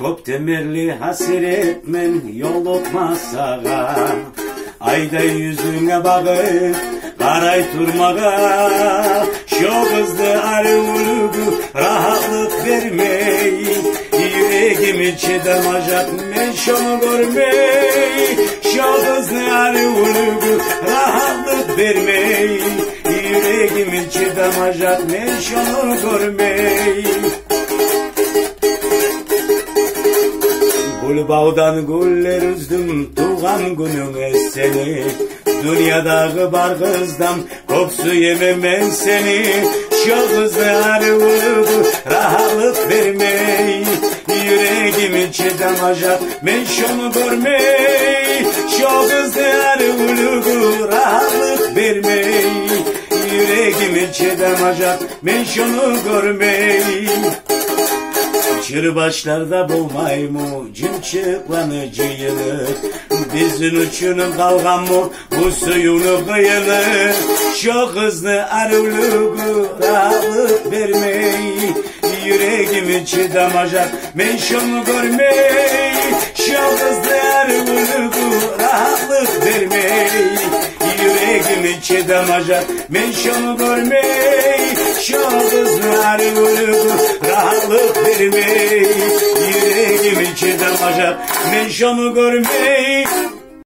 Köp temelli hasretmen yol otmasağa, ayda yüzüne bakıp karay turmağa, şu kızdı arıvulugu rahatlık vermeyi, yüreğimi çedemacak men şunu görmeyi, şu kızdı arıvulugu rahatlık vermeyi, yüreğimi çedemacak men şunu görmeyi. Gül bağdan güller üzdüm tuğan gününe seni, dünyadaki bar kızdan kopsu yemem ben seni, şu kızlar vurdu rahatlık vermeyi, yüreğimi çedemacak ben şunu görmeyi, şu kızlar vurdu rahatlık vermeyi, yüreğimi çedemacak ben şunu görmeyi. Çırbaşlarda bulmay mı cimçıklanıcı yılı, bizim uçunun kalgan mı bu suyunu kıyılı, şu kızlı arıvlugu rahatlık vermeyi, yüreğimi çedemacak ben şunu görmeyi, şu kızlı arıvlugu rahatlık vermeyi, yüreğimi çedemacak ben şunu görmeyi, şu kızlı arıvlugu rahatlık vermeyi, yüreğimi çedemacak ben şunu görmeyi.